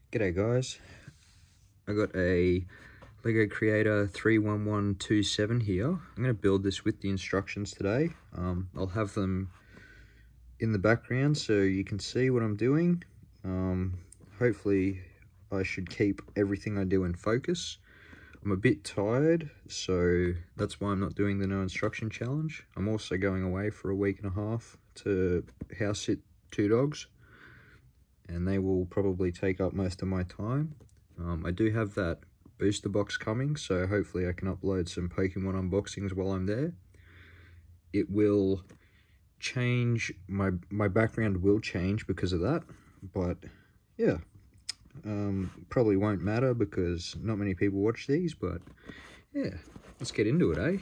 G'day guys, I got a Lego Creator 31127 here. I'm going to build this with the instructions today. I'll have them in the background so you can see what I'm doing. Hopefully I should keep everything I do in focus. I'm a bit tired, so that's why I'm not doing the no instruction challenge. I'm also going away for a week and a half to house sit 2 dogs, and they will probably take up most of my time. I do have that booster box coming, so hopefully I can upload some Pokemon unboxings while I'm there. It will change, my background will change because of that, but yeah, probably won't matter because not many people watch these, but yeah, let's get into it, eh?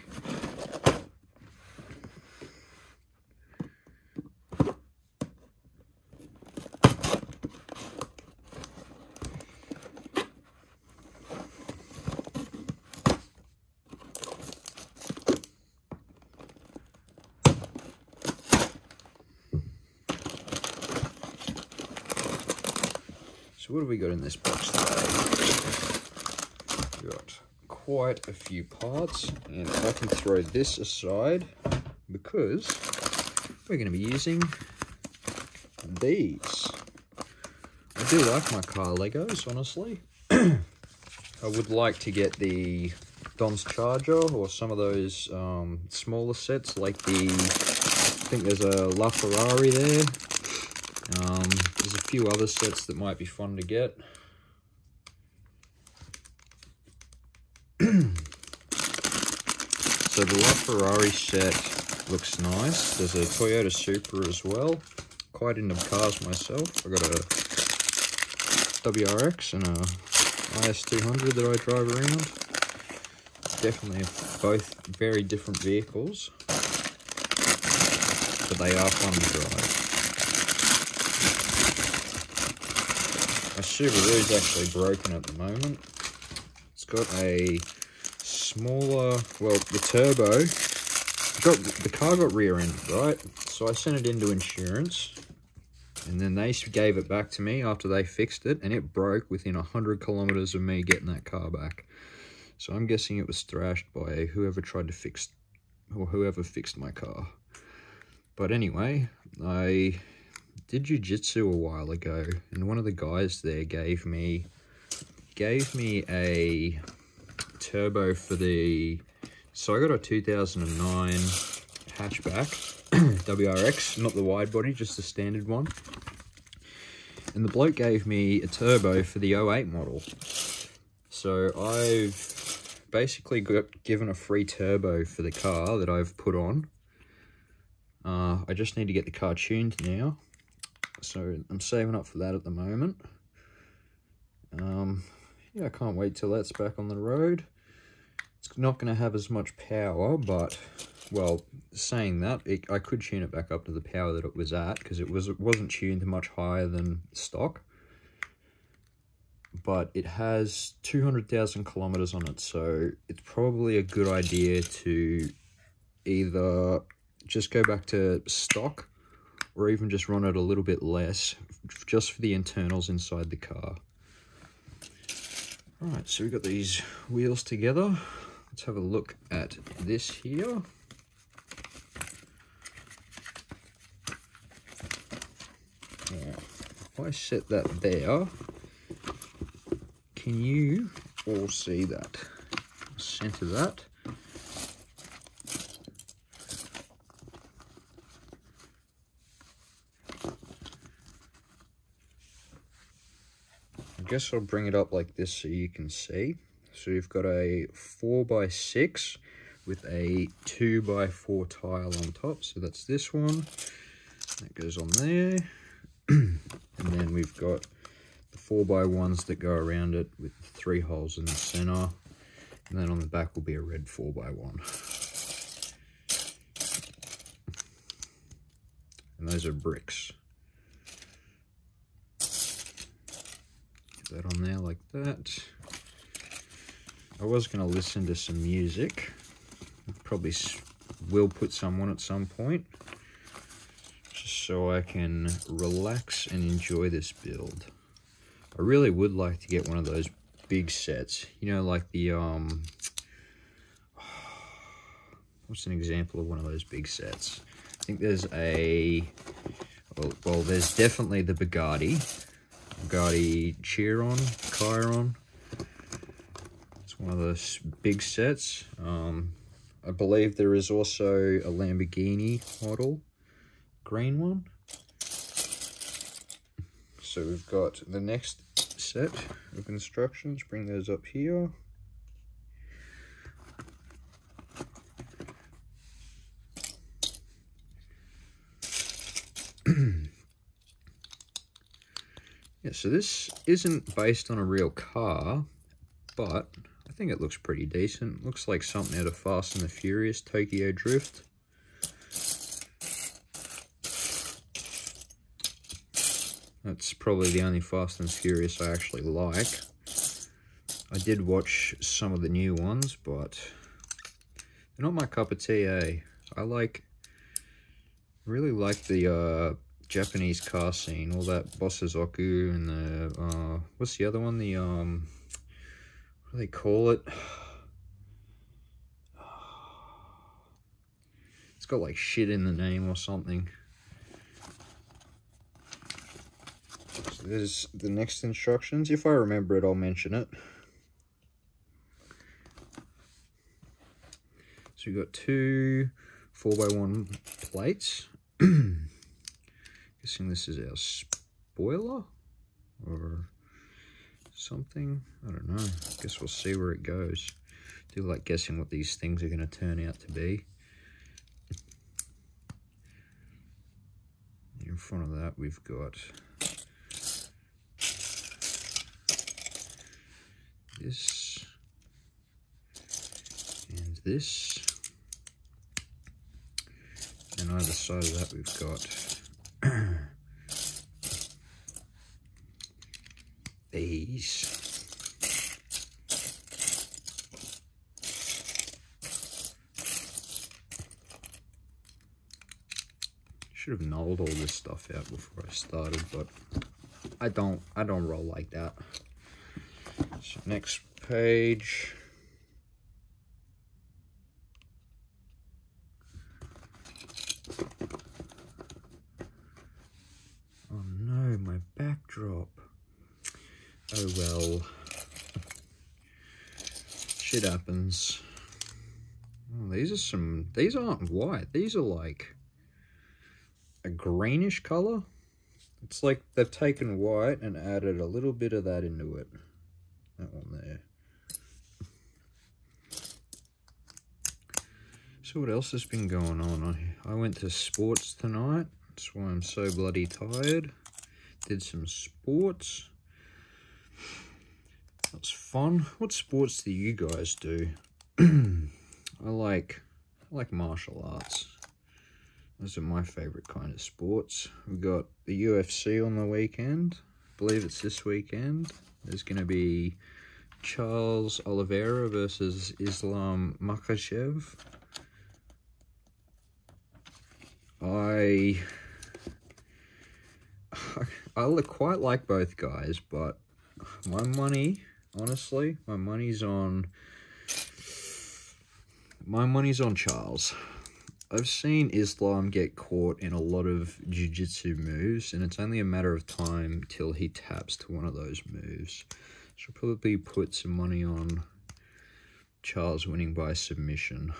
So what have we got in this box today? We've got quite a few parts, and I can throw this aside because we're going to be using these. I do like my car Legos, honestly. I would like to get the Don's Charger or some of those smaller sets, like the, I think there's a LaFerrari there. There's a few other sets that might be fun to get. So the LaFerrari set looks nice. There's a Toyota Supra as well. Quite into cars myself. I got a WRX and a IS200 that I drive around. Definitely both very different vehicles, but they are fun to drive. My Subaru is actually broken at the moment. It's got a smaller, well, the turbo, the car got rear-ended, right? So I sent it into insurance, and then they gave it back to me after they fixed it, and it broke within 100 kilometers of me getting that car back. So I'm guessing it was thrashed by whoever tried to fix, or whoever fixed my car. But anyway, I did jiu-jitsu a while ago, and one of the guys there gave me a turbo for the, so I got a 2009 hatchback WRX, not the wide body, just the standard one, and the bloke gave me a turbo for the 08 model. So I've basically got given a free turbo for the car that I've put on. I just need to get the car tuned now, so I'm saving up for that at the moment. Yeah, I can't wait till that's back on the road. It's not going to have as much power, but, well, saying that, I could tune it back up to the power that it was at, because it wasn't tuned much higher than stock. But it has 200,000 kilometers on it, so it's probably a good idea to either just go back to stock or even just run it a little bit less, just for the internals inside the car. Alright, so we've got these wheels together. Let's have a look at this here. Now, if I set that there, can you all see that? Center that. I guess I'll bring it up like this so you can see. So you've got a 4x6 with a 2x4 tile on top. So that's this one. That goes on there. And then we've got the 4x1s that go around it with 3 holes in the center. And then on the back will be a red 4x1. And those are bricks. That on there like that. I was going to listen to some music. Probably will put some on at some point, just so I can relax and enjoy this build. I really would like to get one of those big sets. You know, like the, what's an example of one of those big sets? I think there's a, well, there's definitely the Bugatti Chiron. It's one of those big sets. I believe there is also a Lamborghini model, green one. So we've got the next set of instructions. Bring those up here. Yeah, so this isn't based on a real car, but I think it looks pretty decent. Looks like something out of Fast and the Furious, Tokyo Drift. That's probably the only Fast and Furious I actually like. I did watch some of the new ones, but they're not my cup of tea, eh? Really like the Japanese car scene, all that Bosozoku and the, what's the other one? The, what do they call it? It's got like shit in the name or something. So there's the next instructions. If I remember it, I'll mention it. So we've got two 4x1 plates. Guessing this is our spoiler or something. I don't know. Guess we'll see where it goes. I do like guessing what these things are going to turn out to be. In front of that, we've got this and this. And either side of that, we've got these. Should have knolled all this stuff out before I started, but I don't roll like that. So next page. Oh no, my backdrop. Oh well. Shit happens. Oh, these aren't white. These are like a greenish color. It's like they've taken white and added a little bit of that into it. That one there. So what else has been going on? I went to sports tonight. That's why I'm so bloody tired. Did some sports. That was fun. What sports do you guys do? I like martial arts. Those are my favorite kind of sports. We've got the UFC on the weekend. I believe it's this weekend. There's going to be Charles Oliveira versus Islam Makhachev. I quite like both guys, but my money, honestly, my money's on Charles. I've seen Islam get caught in a lot of jiu-jitsu moves, and it's only a matter of time till he taps to one of those moves. So I'll probably put some money on Charles winning by submission.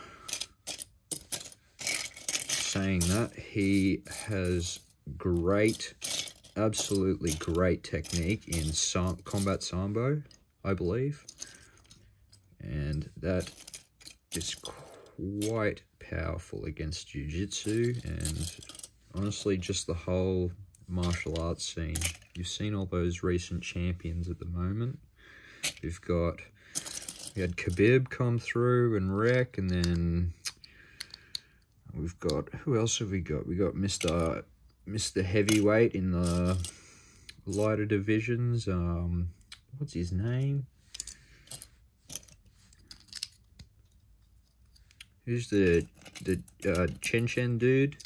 Saying that, he has absolutely great technique in combat sambo, I believe. And that is quite powerful against jiu-jitsu, and honestly just the whole martial arts scene. You've seen all those recent champions at the moment. We had Khabib come through and wreck, and then we've got, who else have we got? We got Mr. Heavyweight in the lighter divisions. What's his name? Who's the Chen dude?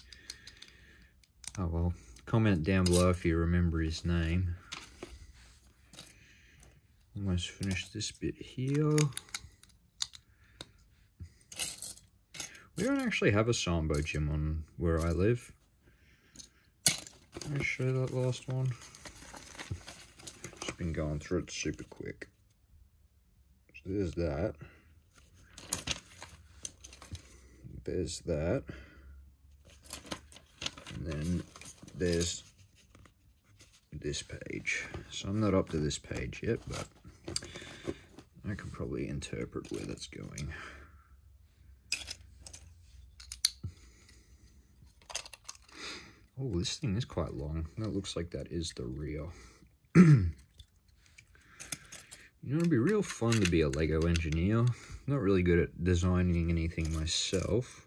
Oh well, comment down below if you remember his name. Almost finished this bit here. We don't actually have a Sambo gym on where I live. Let me show that last one. Just been going through it super quick. So there's that. There's that. And then there's this page. So I'm not up to this page yet, but I can probably interpret where that's going. Oh, this thing is quite long. That looks like that is the rear. You know, it'd be real fun to be a Lego engineer. I'm not really good at designing anything myself.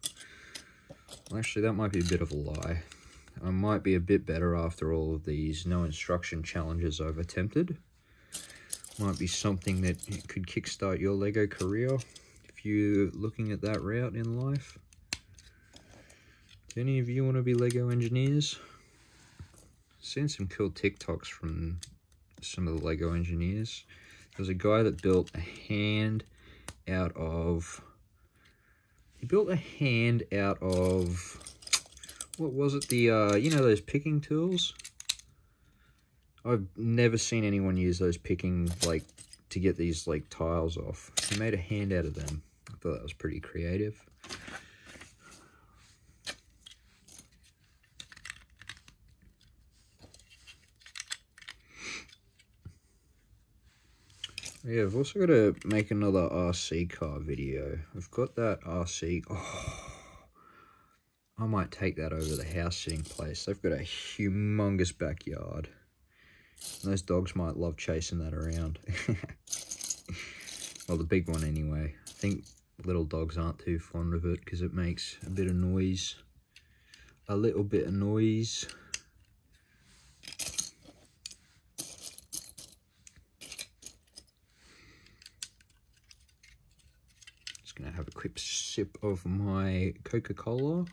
Well, actually, that might be a bit of a lie. I might be a bit better after all of these no instruction challenges I've attempted. Might be something that could kickstart your Lego career if you're looking at that route in life. Do any of you want to be Lego engineers? I've seen some cool TikToks from some of the Lego engineers. There's a guy that built a hand out of... He built a hand out of... What was it? The, you know those picking tools? I've never seen anyone use those picking, like, to get these, like, tiles off. He made a hand out of them. I thought that was pretty creative. Yeah, I've also got to make another RC car video. I've got that RC... Oh, I might take that over to the house sitting place. They've got a humongous backyard. And those dogs might love chasing that around. Well, the big one anyway. I think little dogs aren't too fond of it because it makes a bit of noise. A little bit of noise. Just gonna have a quick sip of my Coca-Cola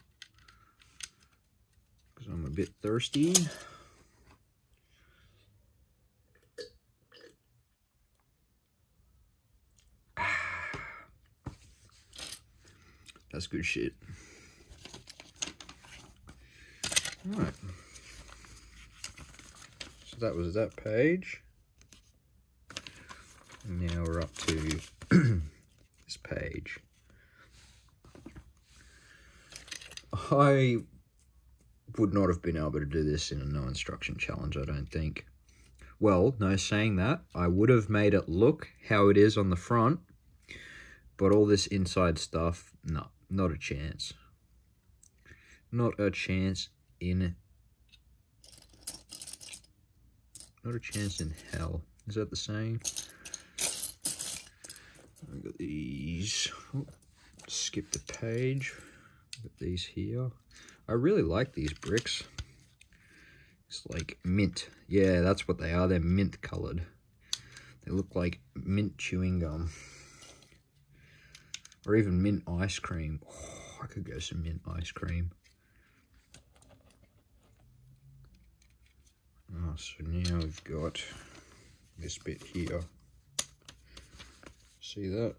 because I'm a bit thirsty. That's good shit. Alright. So that was that page. And now we're up to this page. I would not have been able to do this in a no instruction challenge, I don't think. Well, no, saying that, I would have made it look how it is on the front, but all this inside stuff, no, not a chance. Not a chance in... Not a chance in hell. Is that the saying? I got these. Oh, skip the page. Got these here. I really like these bricks. It's like mint. Yeah, that's what they are. They're mint colored. They look like mint chewing gum. Or even mint ice cream. Oh, I could go some mint ice cream. Oh, so now we've got this bit here. See that?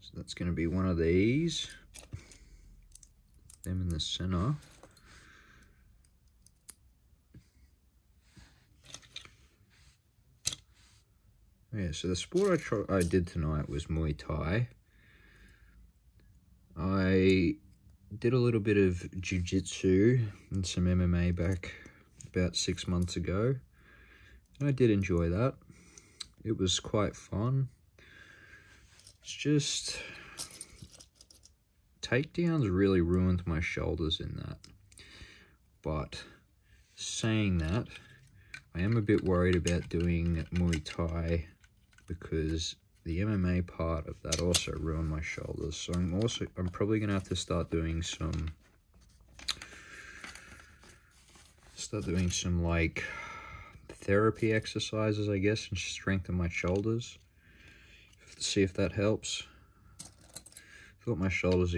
So that's going to be one of these. Them in the center. Yeah, so the sport I did tonight was Muay Thai. I did a little bit of jiu-jitsu and some MMA back about 6 months ago. And I did enjoy that. It was quite fun. It's just... takedowns really ruined my shoulders in that. But saying that, I am a bit worried about doing Muay Thai because the MMA part of that also ruined my shoulders. So I'm probably gonna have to start doing some like therapy exercises, I guess, and strengthen my shoulders. See if that helps. I thought my shoulders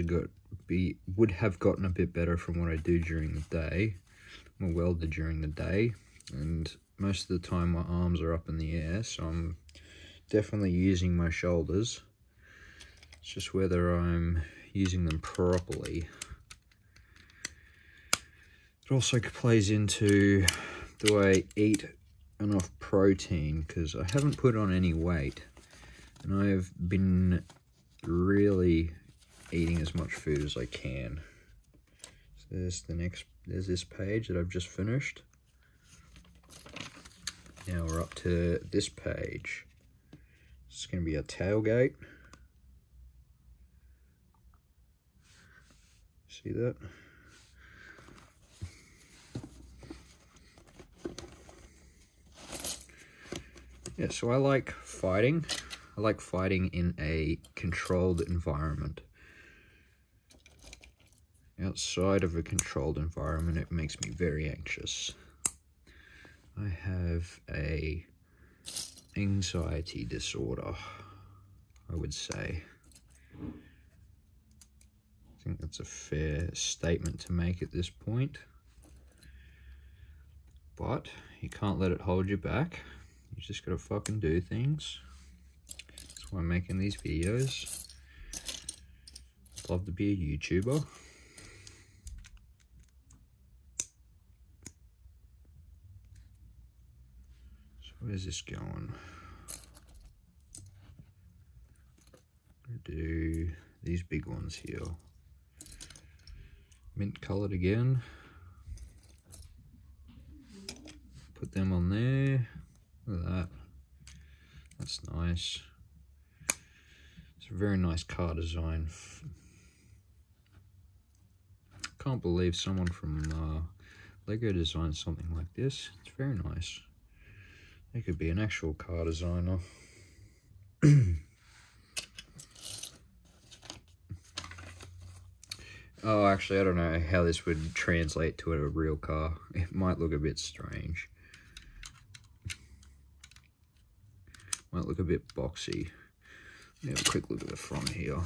would have gotten a bit better from what I do during the day. I'm a welder during the day, and most of the time my arms are up in the air, so I'm definitely using my shoulders. It's just whether I'm using them properly. It also plays into do I eat enough protein, because I haven't put on any weight, and I have been really eating as much food as I can. So there's this page that I've just finished. Now we're up to this page. It's going to be a tailgate. See that? Yeah, so I like fighting. I like fighting in a controlled environment. Outside of a controlled environment, it makes me very anxious. I have a anxiety disorder, I would say. I think that's a fair statement to make at this point. But you can't let it hold you back. You just gotta fucking do things. That's why I'm making these videos. Love to be a YouTuber. So where's this going? I'm gonna do these big ones here. Mint colored again. Put them on there. Look at that. That's nice. It's a very nice car design. Can't believe someone from Lego designed something like this. It's very nice. They could be an actual car designer. Oh, actually, I don't know how this would translate to a real car. It might look a bit strange. Might look a bit boxy. Let me have a quick look at the front here.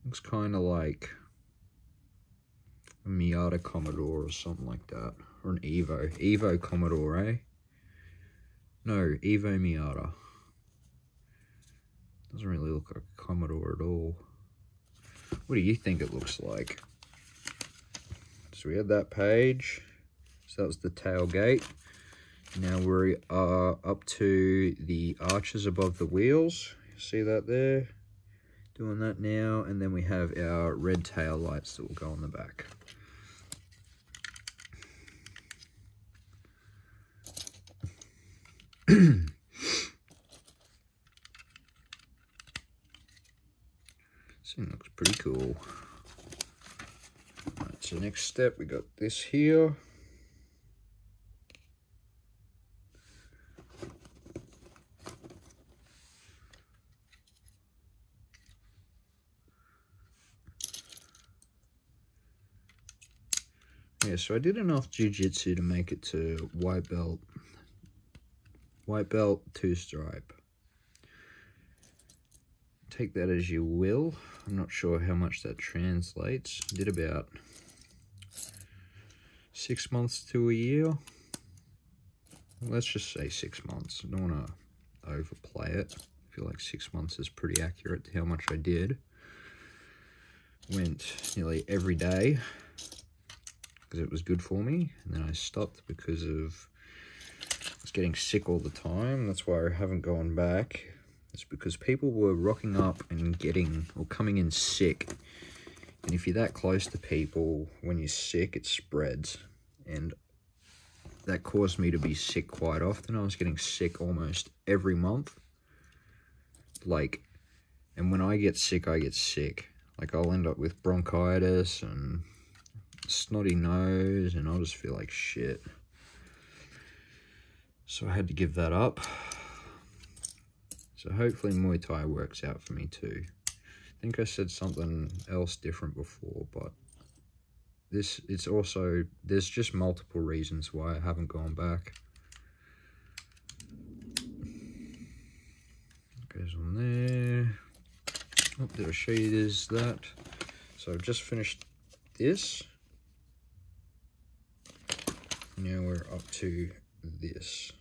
Looks kind of like a Miata Commodore or something like that. Or an Evo. Evo Commodore, eh? No, Evo Miata. Doesn't really look like a Commodore at all. What do you think it looks like? So we had that page. So that was the tailgate. Now we are up to the arches above the wheels. See that there? Doing that now. And then we have our red tail lights that will go on the back. This thing looks pretty cool. Alright, so next step, we got this here. Yeah, so I did enough jiu-jitsu to make it to white belt 2-stripe. Take that as you will. I'm not sure how much that translates. I did about 6 months to a year. Let's just say 6 months. I don't want to overplay it. I feel like 6 months is pretty accurate to how much I did. Went nearly every day because it was good for me, and then I stopped because of I was getting sick all the time. That's why I haven't gone back. It's because people were rocking up and coming in sick, and if you're that close to people when you're sick, it spreads, and that caused me to be sick quite often. I was getting sick almost every month, and when I get sick, like I'll end up with bronchitis and snotty nose, and I'll just feel like shit. So I had to give that up. So hopefully Muay Thai works out for me too. I think I said something else different before, but there's just multiple reasons why I haven't gone back. Goes on there. Oh, did I show you this? So I've just finished this. Now we're up to this.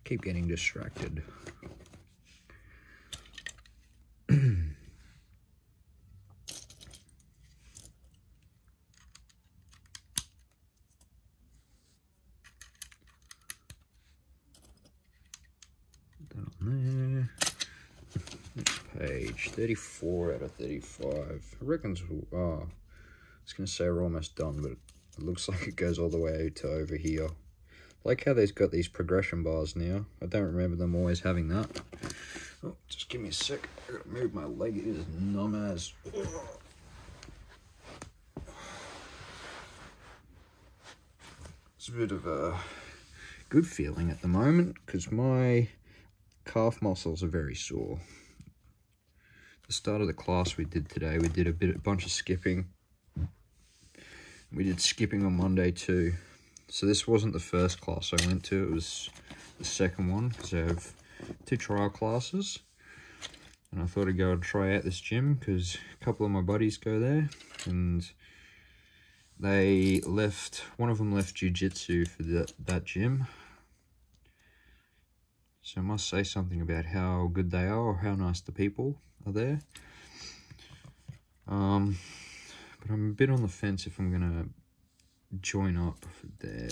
Keep getting distracted. That on there. Next page, 34 out of 35. I reckon, I was going to say we're almost done, but it looks like it goes all the way to over here. I like how they've got these progression bars now. I don't remember them always having that. Oh, just give me a sec. I gotta move my leg. It is numb as. It's a bit of a good feeling at the moment because my calf muscles are very sore. The start of the class we did today, we did a bunch of skipping. We did skipping on Monday too. So this wasn't the first class I went to, it was the second one because I have 2 trial classes. And I thought I'd go and try out this gym because a couple of my buddies go there and one of them left jiu-jitsu for that gym. So I must say something about how good they are or how nice the people are there. But I'm a bit on the fence if I'm gonna join up there.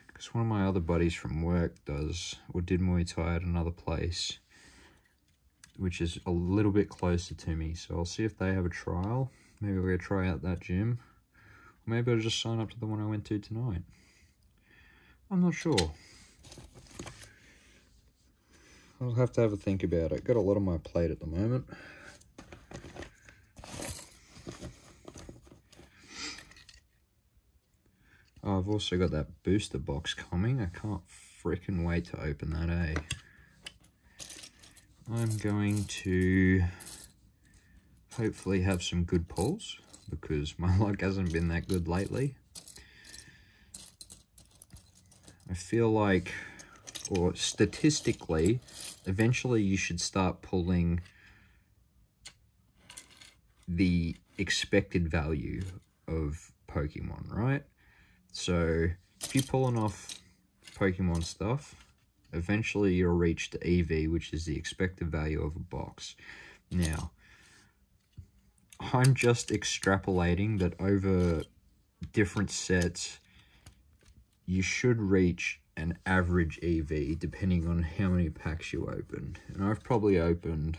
Because one of my other buddies from work did Muay Thai at another place, which is a little bit closer to me. So I'll see if they have a trial. Maybe we'll go try out that gym. Or maybe I'll just sign up to the one I went to tonight. I'm not sure. I'll have to have a think about it. Got a lot on my plate at the moment. Oh, I've also got that booster box coming. I can't freaking wait to open that, eh? I'm going to hopefully have some good pulls because my luck hasn't been that good lately. I feel like, or statistically, eventually you should start pulling the expected value of Pokemon, right? So if you're pulling off Pokemon stuff, eventually you'll reach the EV, which is the expected value of a box. Now, I'm just extrapolating that over different sets, you should reach an average EV depending on how many packs you open. And I've probably opened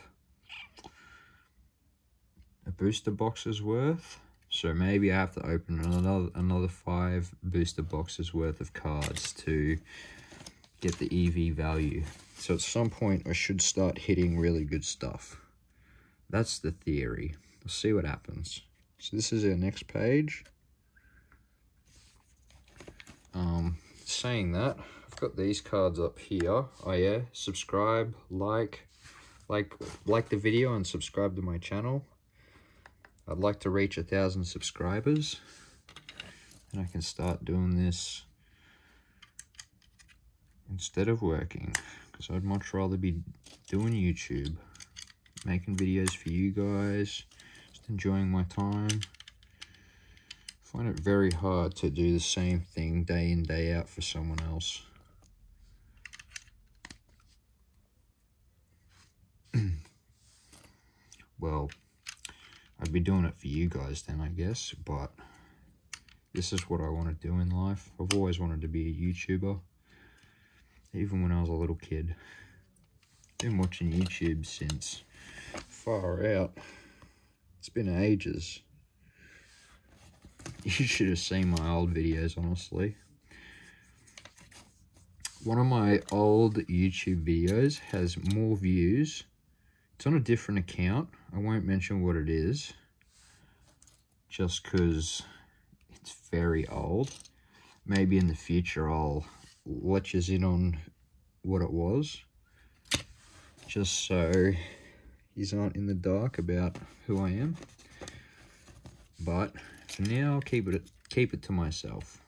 a booster box's worth. So maybe I have to open another 5 booster boxes worth of cards to get the EV value. So at some point I should start hitting really good stuff. That's the theory. We'll see what happens. So this is our next page. Saying that, I've got these cards up here. Oh yeah, subscribe, like the video and subscribe to my channel. I'd like to reach 1,000 subscribers, and I can start doing this instead of working, because I'd much rather be doing YouTube, making videos for you guys, just enjoying my time. I find it very hard to do the same thing day in, day out for someone else. Well, I'd be doing it for you guys then, I guess, but this is what I want to do in life. I've always wanted to be a YouTuber, even when I was a little kid. Been watching YouTube since far out. It's been ages. You should have seen my old videos, honestly. One of my old YouTube videos has more views. It's on a different account. I won't mention what it is, just because it's very old. Maybe in the future I'll let you in on what it was, just so you aren't in the dark about who I am. But for now, I'll keep it to myself.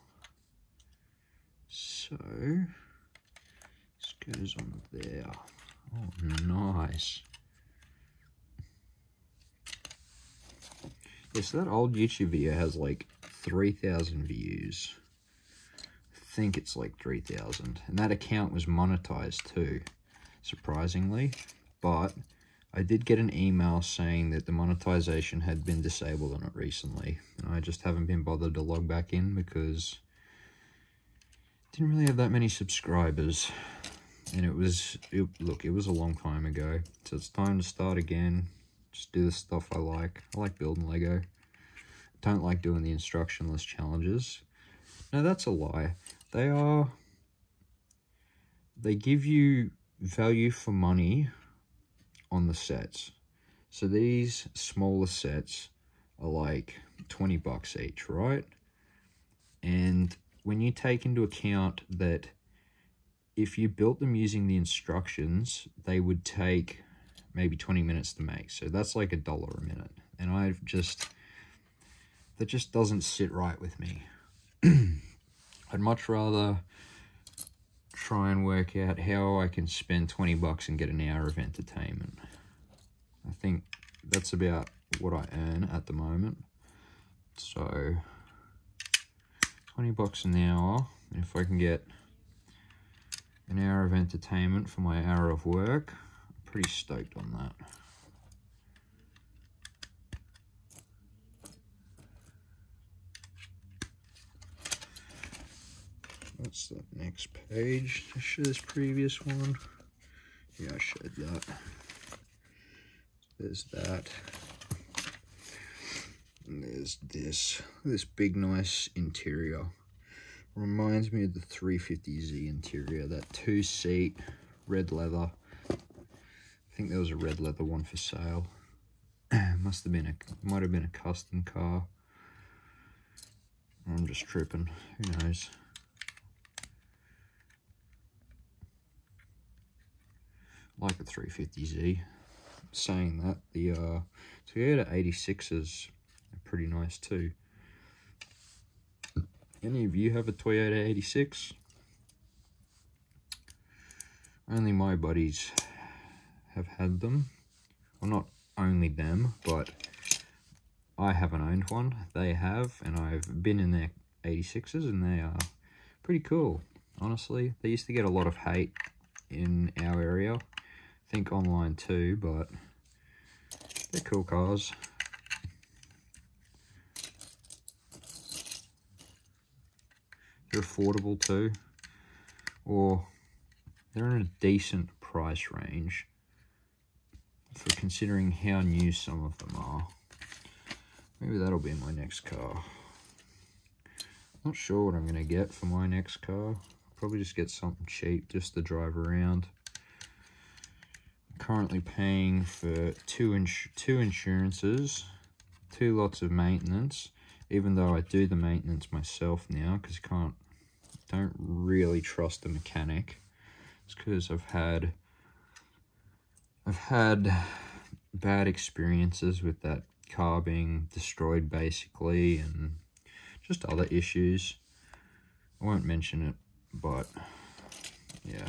So this goes on there. Oh, nice. Yeah, so that old YouTube video has like 3,000 views. think it's like 3,000. And that account was monetized too, surprisingly. But I did get an email saying that the monetization had been disabled on it recently. And I just haven't been bothered to log back in because I didn't really have that many subscribers. And it was a long time ago. So it's time to start again. Just do the stuff I like. I like building Lego. Don't like doing the instructionless challenges. No, that's a lie. They give you value for money on the sets. So these smaller sets are like 20 bucks each, right? And when you take into account that if you built them using the instructions, they would take maybe 20 minutes to make. So that's like $1 a minute. And that just doesn't sit right with me. I'd much rather try and work out how I can spend 20 bucks and get an hour of entertainment. I think that's about what I earn at the moment. So 20 bucks an hour. And if I can get an hour of entertainment for my hour of work, I'm pretty stoked on that. What's that next page? I showed this previous one. Yeah, I showed that. There's that. And there's this big nice interior. Reminds me of the 350Z interior, that 2-seat red leather. I think there was a red leather one for sale. Might have been a custom car. I'm just tripping, who knows. Like the 350Z. Saying that, the Toyota 86s are pretty nice too. Any of you have a Toyota 86? Only my buddies have had them. Well, not only them, but I haven't owned one. They have, and I've been in their 86s, and they are pretty cool, honestly. They used to get a lot of hate in our area. I think online too, but they're cool cars. They're affordable too, or they're in a decent price range for considering how new some of them are. Maybe that'll be my next car. Not sure what I'm going to get for my next car. Probably just get something cheap just to drive around. I'm currently paying for two insurances, 2 lots of maintenance, even though I do the maintenance myself now because I don't really trust the mechanic. It's because I've had bad experiences with that car being destroyed basically, and just other issues. I won't mention it, but yeah,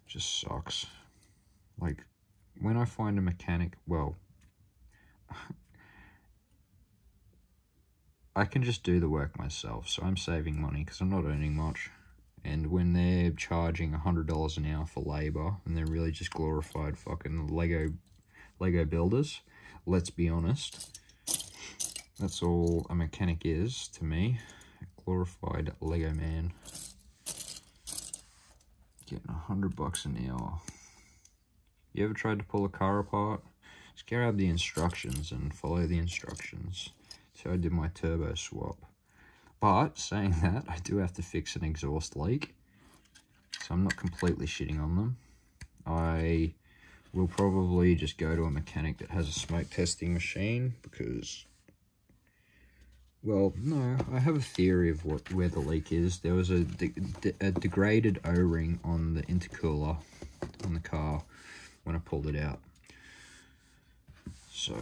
just sucks. Like, when I find a mechanic, well, I can just do the work myself, so I'm saving money because I'm not earning much. And when they're charging $100 an hour for labor, and they're really just glorified fucking Lego builders, let's be honest, that's all a mechanic is to me. A glorified Lego man. Getting $100 an hour. You ever tried to pull a car apart? Just grab the instructions and follow the instructions. So I did my turbo swap. But, saying that, I do have to fix an exhaust leak. So I'm not completely shitting on them. I will probably just go to a mechanic that has a smoke testing machine because, well, no, I have a theory of where the leak is. There was a degraded O-ring on the intercooler on the car when I pulled it out. So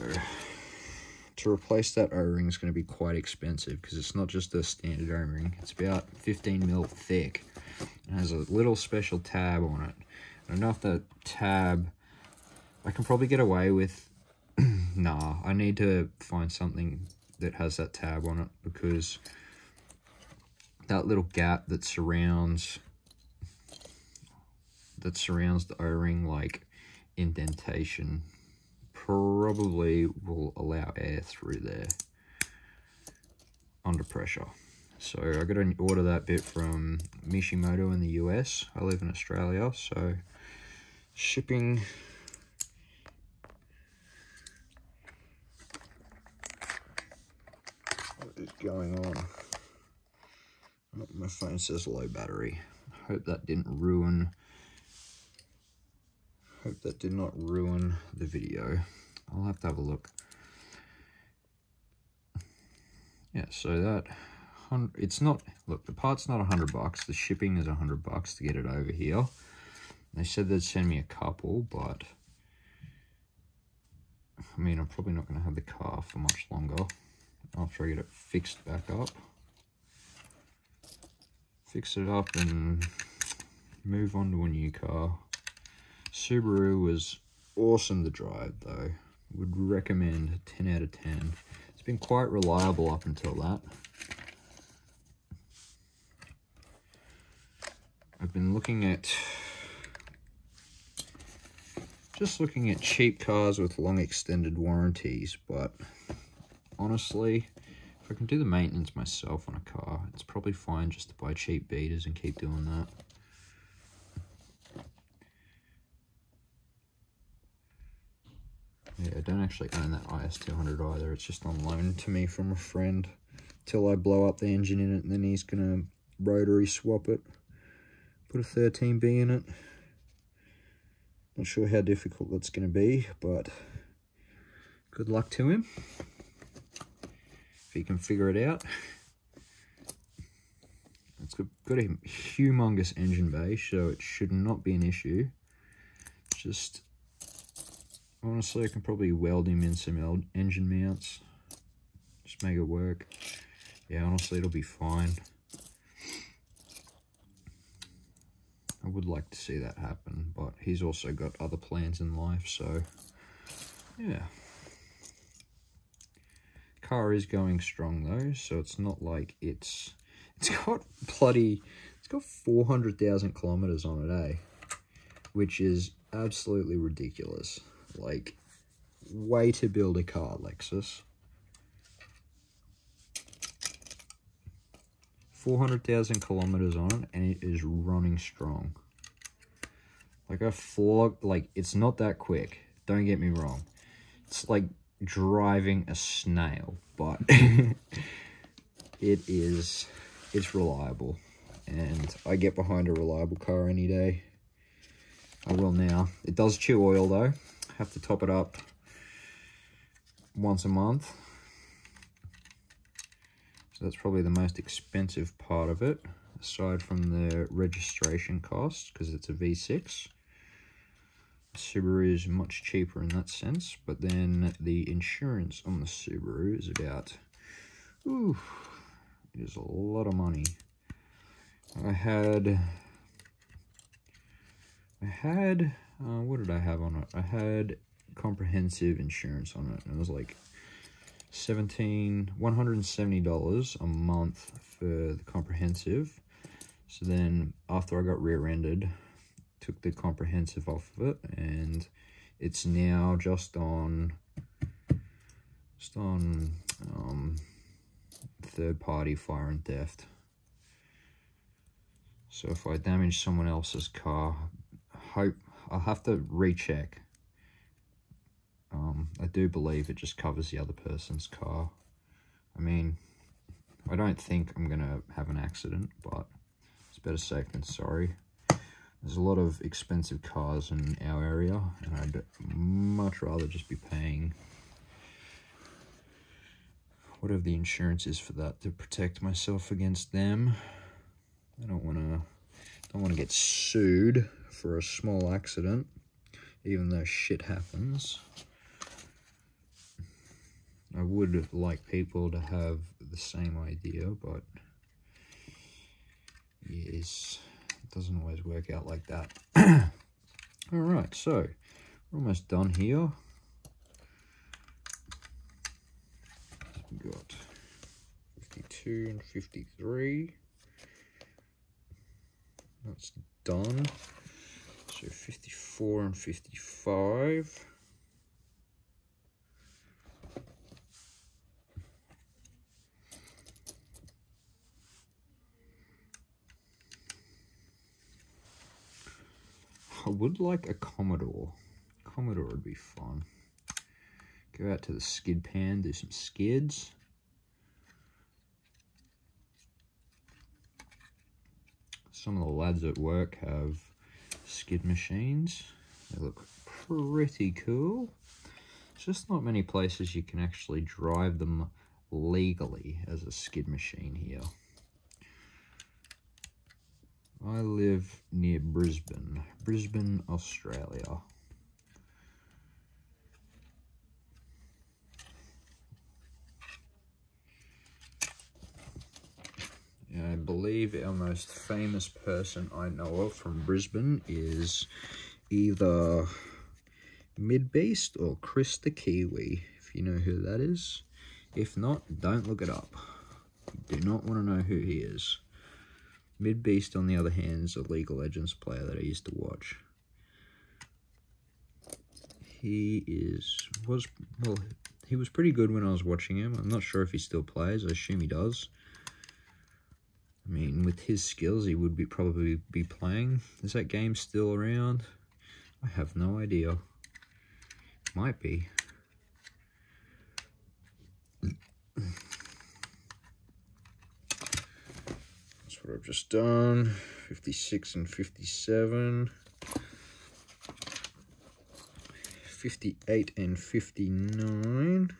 to replace that O-ring is going to be quite expensive because it's not just a standard O-ring. It's about 15 mil thick. It has a little special tab on it. And enough that tab, I can probably get away with. Nah, I need to find something that has that tab on it, because that little gap that surrounds the O-ring, like indentation, probably will allow air through there under pressure. So I got to order that bit from Mishimoto in the US. I live in Australia, so shipping. What is going on? Oh, my phone says low battery. Hope that did not ruin the video. I'll have to have a look. Yeah, so that it's not, look, the part's not $100. The shipping is $100 to get it over here. They said they'd send me a couple, but I mean, I'm probably not going to have the car for much longer after I get it fixed back up. Fix it up and move on to a new car. Subaru was awesome to drive though. Would recommend 10 out of 10. It's been quite reliable up until that. I've been looking at cheap cars with long extended warranties, but honestly, if I can do the maintenance myself on a car, it's probably fine just to buy cheap beaters and keep doing that. Yeah, I don't actually own that IS200 either. It's just on loan to me from a friend till I blow up the engine in it, and then he's gonna rotary swap it, put a 13B in it. Not sure how difficult that's gonna be, but good luck to him if he can figure it out. It's got a humongous engine bay, so it should not be an issue. Just honestly, I can probably weld him in some engine mounts. Just make it work. Yeah, honestly, it'll be fine. I would like to see that happen, but he's also got other plans in life, so yeah. Car is going strong though, so it's not like it's got 400,000 kilometers on it, eh? Which is absolutely ridiculous. Like, way to build a car, Lexus. 400,000 kilometers on it, and it is running strong. Like, it's not that quick. Don't get me wrong. It's like driving a snail, but it's reliable. And I get behind a reliable car any day. I will now. It does chew oil though. Have to top it up once a month. So that's probably the most expensive part of it, aside from the registration cost, because it's a V6. Subaru is much cheaper in that sense, but then the insurance on the Subaru is about, it is a lot of money. I had what did I have on it? I had comprehensive insurance on it, and it was like $170 a month for the comprehensive. So then after I got rear-ended, took the comprehensive off of it, and it's now just on third-party fire and theft. So if I damage someone else's car, I'll have to recheck. I do believe it just covers the other person's car. I mean, I don't think I'm gonna have an accident, but it's better safe than sorry. There's a lot of expensive cars in our area, and I'd much rather just be paying whatever the insurance is for that to protect myself against them. I don't want to get sued for a small accident, even though shit happens. I would like people to have the same idea, but yes, it doesn't always work out like that. Alright, so we're almost done here. Go got 52 and 53. That's done. So 54 and 55. I would like a Commodore. Commodore would be fun. Go out to the skid pan, do some skids. Some of the lads at work have skid machines. They look pretty cool. There's just not many places you can actually drive them legally as a skid machine here. I live near Brisbane, Australia. I believe our most famous person I know of from Brisbane is either Midbeast or Chris the Kiwi, if you know who that is. If not, don't look it up. You do not want to know who he is. Midbeast, on the other hand, is a League of Legends player that I used to watch. He was pretty good when I was watching him. I'm not sure if he still plays. I assume he does. I mean, with his skills, he would probably be playing. Is that game still around? I have no idea. Might be. That's what I've just done. 56 and 57. 58 and 59.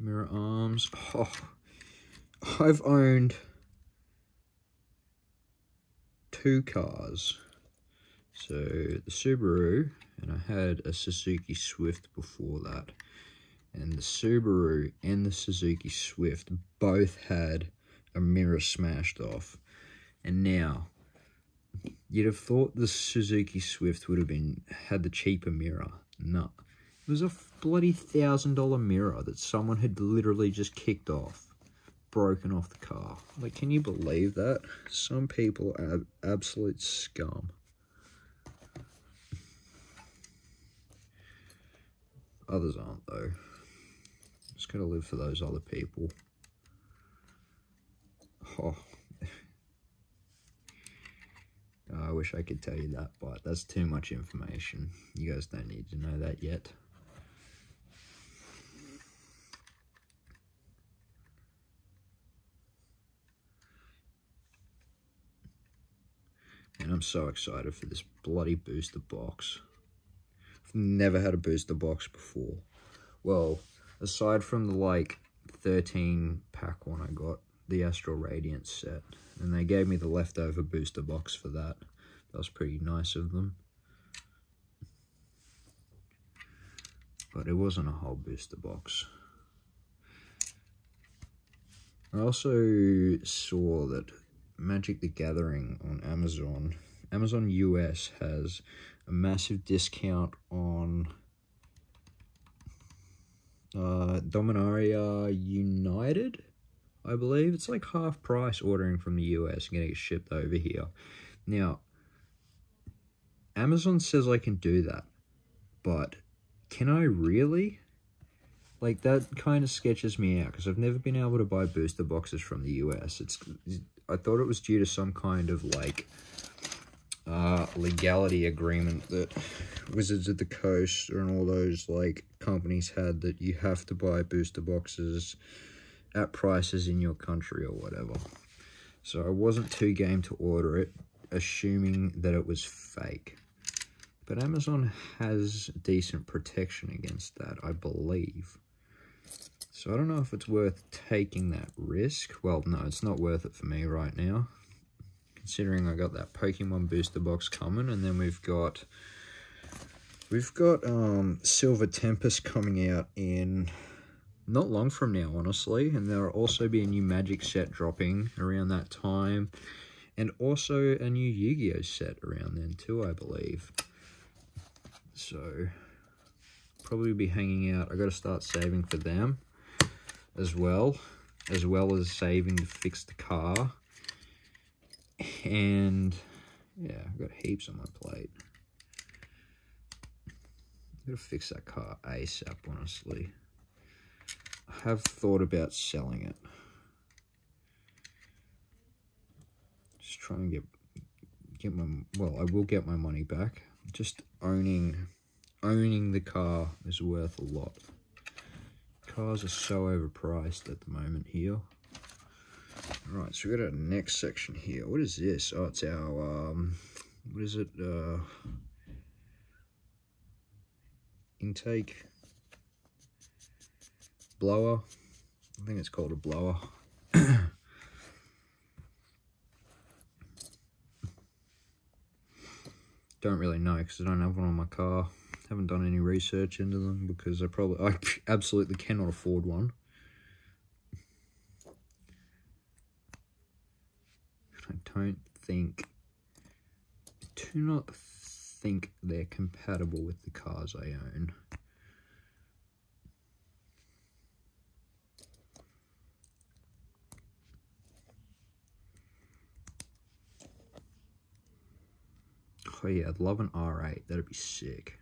Mirror arms. Oh, I've owned 2 cars. So the Subaru, and I had a Suzuki Swift before that. And the Subaru and the Suzuki Swift both had a mirror smashed off. And now, you'd have thought the Suzuki Swift would have had the cheaper mirror. No. It was a bloody $1,000 mirror that someone had literally just kicked off, broken off the car. Like, can you believe that? Some people are absolute scum. Others aren't, though. Just gotta live for those other people. Oh. I wish I could tell you that, but that's too much information. You guys don't need to know that yet. And I'm so excited for this bloody booster box. I've never had a booster box before. Well, aside from the, like, 13 pack one I got, the Astral Radiance set. And they gave me the leftover booster box for that. That was pretty nice of them. But it wasn't a whole booster box. I also saw that Magic the Gathering on Amazon US has a massive discount on Dominaria United, I believe. It's like half price ordering from the US and getting it shipped over here. Now, Amazon says I can do that, but can I really? Like, that kind of sketches me out, because I've never been able to buy booster boxes from the US. I thought it was due to some kind of, like, legality agreement that Wizards of the Coast and all those, like, companies had, that you have to buy booster boxes at prices in your country or whatever. So I wasn't too game to order it, assuming that it was fake. But Amazon has decent protection against that, I believe. So I don't know if it's worth taking that risk. Well, no, it's not worth it for me right now. considering I got that Pokemon booster box coming, and then we've got Silver Tempest coming out in not long from now, honestly, and there'll also be a new Magic set dropping around that time, and also a new Yu-Gi-Oh set around then too, I believe. So probably be hanging out. I got to start saving for them as well as saving to fix the car. And yeah, I've got heaps on my plate. I've got to fix that car ASAP, honestly. I have thought about selling it. Just try and get my, well, I will get my money back. Just owning the car is worth a lot. Cars are so overpriced at the moment here. Alright, so we got our next section here. What is this? Oh, it's our, what is it? Intake blower. I think it's called a blower. Don't really know because I don't have one on my car. Haven't done any research into them because I absolutely cannot afford one. I do not think they're compatible with the cars I own. Oh yeah, I'd love an R8, that'd be sick.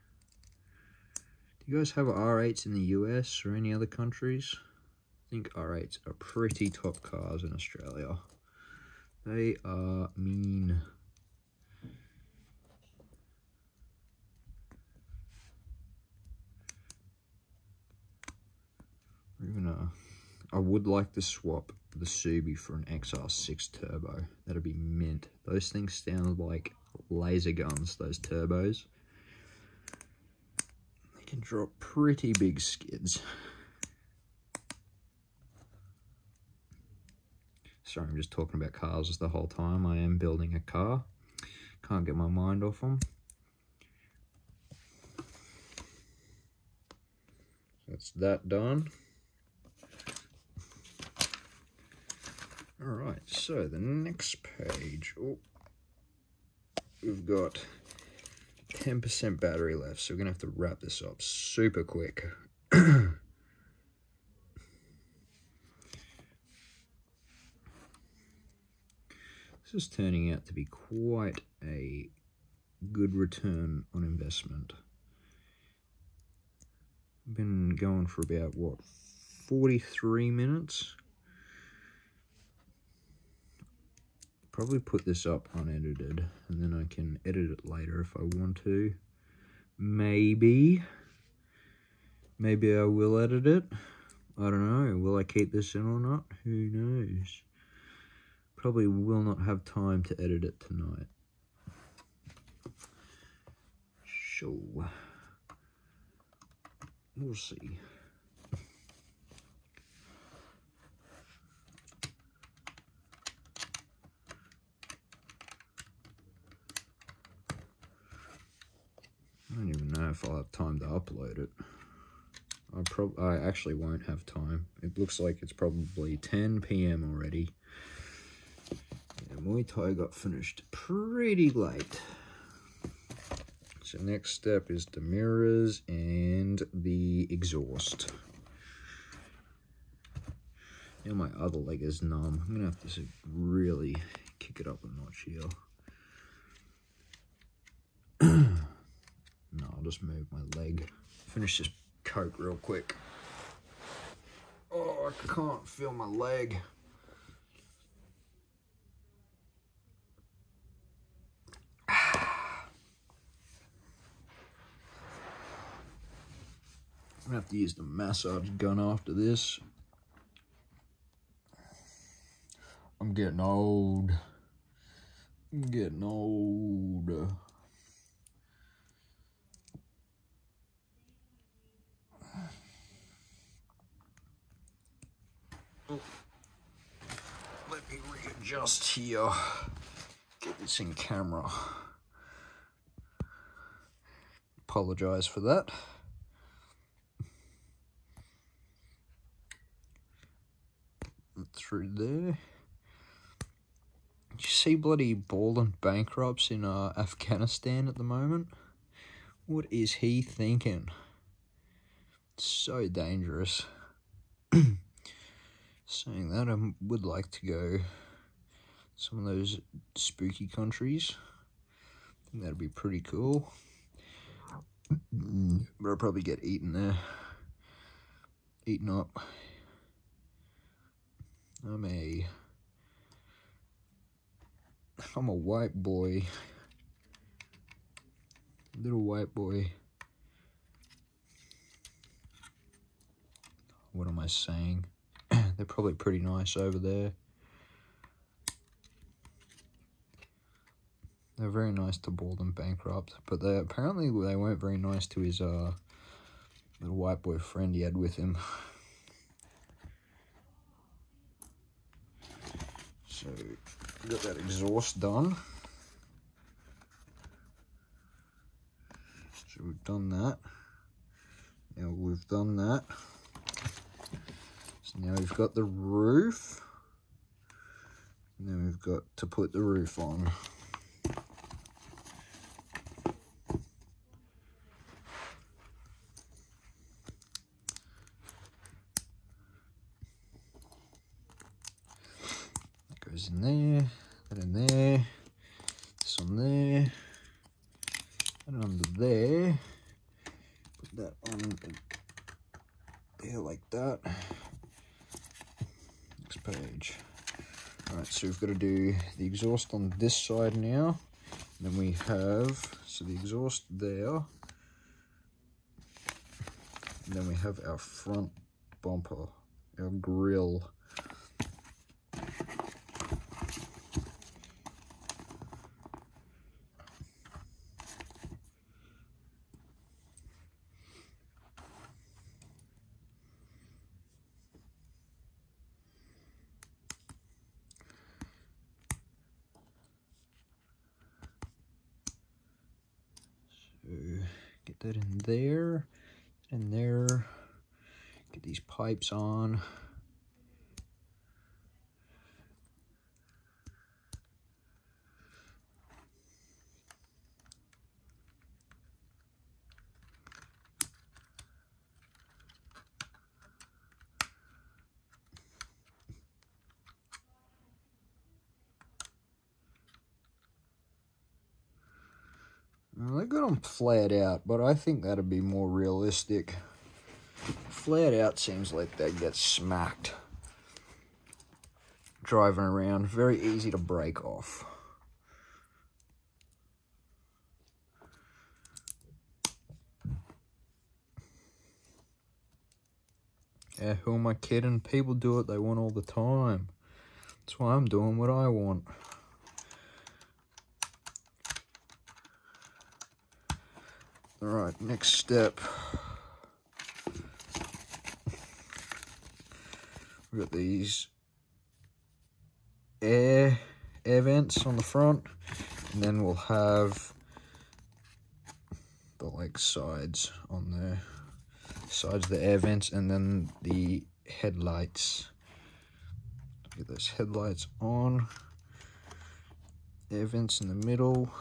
Do you guys have R8s in the US or any other countries? I think R8s are pretty top cars in Australia. They are mean. I would like to swap the Subi for an XR6 turbo. That'd be mint. Those things sound like laser guns, those turbos. They can drop pretty big skids. Sorry, I'm just talking about cars the whole time. I am building a car. Can't get my mind off them. That's that done. Alright, so the next page, we've got 10% battery left, so we're going to have to wrap this up super quick. This is turning out to be quite a good return on investment. Been going for about, what, 43 minutes? Probably put this up unedited, and then I can edit it later if I want to. Maybe I will edit it. I don't know. Will I keep this in or not? Who knows? Probably will not have time to edit it tonight. So, we'll see. I don't even know if I'll have time to upload it. I actually won't have time. It looks like it's probably 10 PM already. Yeah, Muay Thai got finished pretty late. So next step is the mirrors and the exhaust. Now my other leg is numb. I'm gonna have to really kick it up a notch here. No, I'll just move my leg. Finish this Coke real quick. Oh, I can't feel my leg. I'm gonna have to use the massage gun after this. I'm getting old. I'm getting old. Let me readjust here. get this in camera. Apologize for that. Through there. You see bloody balling bankrupts in Afghanistan at the moment? What is he thinking? It's so dangerous. Saying that, I would like to go some of those spooky countries. I think that'd be pretty cool. But I'll probably get eaten there. Eaten up. I'm a white boy. Little white boy. What am I saying? They're probably pretty nice over there. They're very nice to Bald Bankrupt, but apparently they weren't very nice to his little white boy friend he had with him. So, got that exhaust done. So we've done that. Now we've done that. So now we've got the roof. And then we've got to put the roof on. Goes in there, that in there, this on there, and under there. Put that on there like that. Next page. Alright, so we've got to do the exhaust on this side now. And then we have, so the exhaust there. And then we have our front bumper, our grille. Get that in there, and there. Get these pipes on. Well, they got them flat out, but I think that'd be more realistic. Flat out seems like they get smacked. Driving around, very easy to break off. Yeah, who am I kidding? People do what they want all the time. That's why I'm doing what I want. Alright, next step. We've got these air vents on the front, and then we'll have the like sides on there. Sides of the air vents, and then the headlights. Get those headlights on. Air vents in the middle.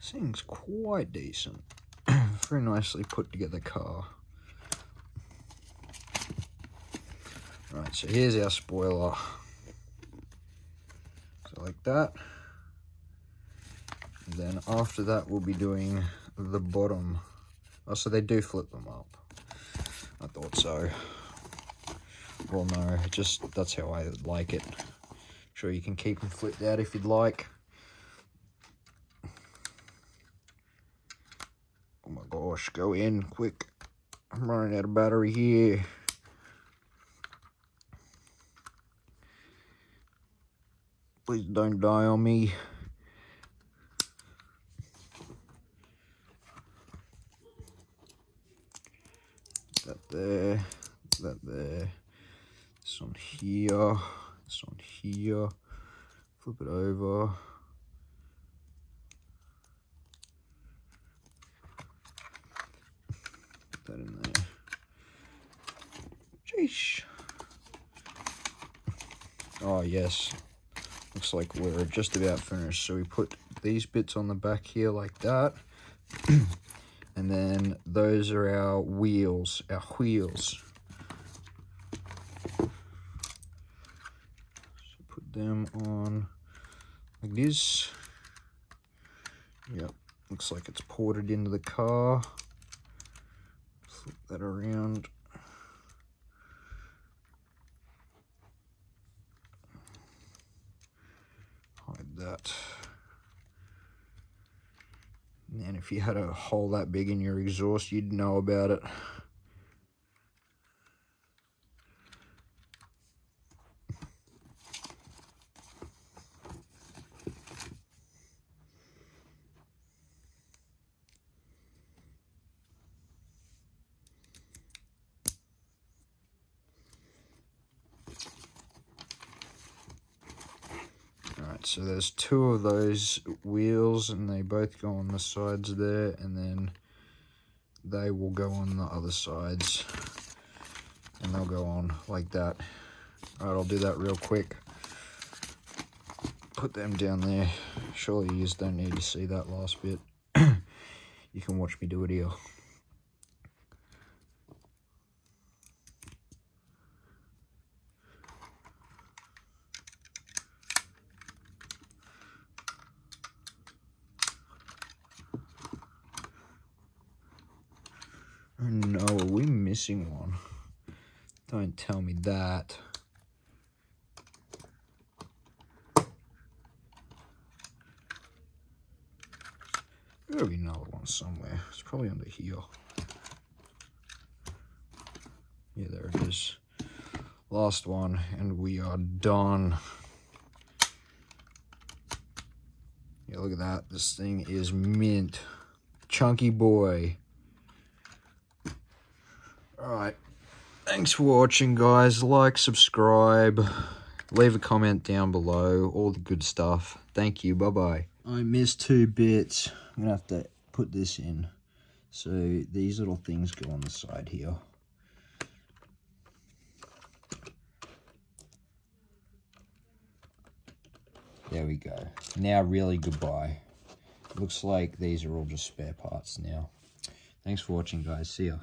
This thing's quite decent. Very nicely put together car. Right, so here's our spoiler. So like that. And then after that we'll be doing the bottom. Oh, so they do flip them up. I thought so. Well, no, just that's how I like it. Sure, you can keep them flipped out if you'd like. Oh my gosh, go in quick. I'm running out of battery here. Please don't die on me. there, that there, this on here, this on here, flip it over. Put that in there. Jeez. Oh yes, looks like we're just about finished. So we put these bits on the back here like that. And then those are our wheels, So put them on like this. Yep, looks like it's ported into the car. Flip that around. Hide that. And if you had a hole that big in your exhaust, you'd know about it. Alright, so there's two of those wheels and they both go on the sides there, and then they will go on the other sides and they'll go on like that. Alright, I'll do that real quick. Put them down there. Surely you just don't need to see that last bit. You can watch me do it here. Oh no, are we missing one? Don't tell me that. There's gotta be another one somewhere. It's probably under here. Yeah, there it is. Last one, and we are done. Yeah, look at that. This thing is mint. Chunky boy. Alright. Thanks for watching, guys. Like, subscribe, leave a comment down below. All the good stuff. Thank you. Bye-bye. I missed 2 bits. I'm going to have to put this in. So these little things go on the side here. There we go. Now really goodbye. Looks like these are all just spare parts now. Thanks for watching, guys. See ya.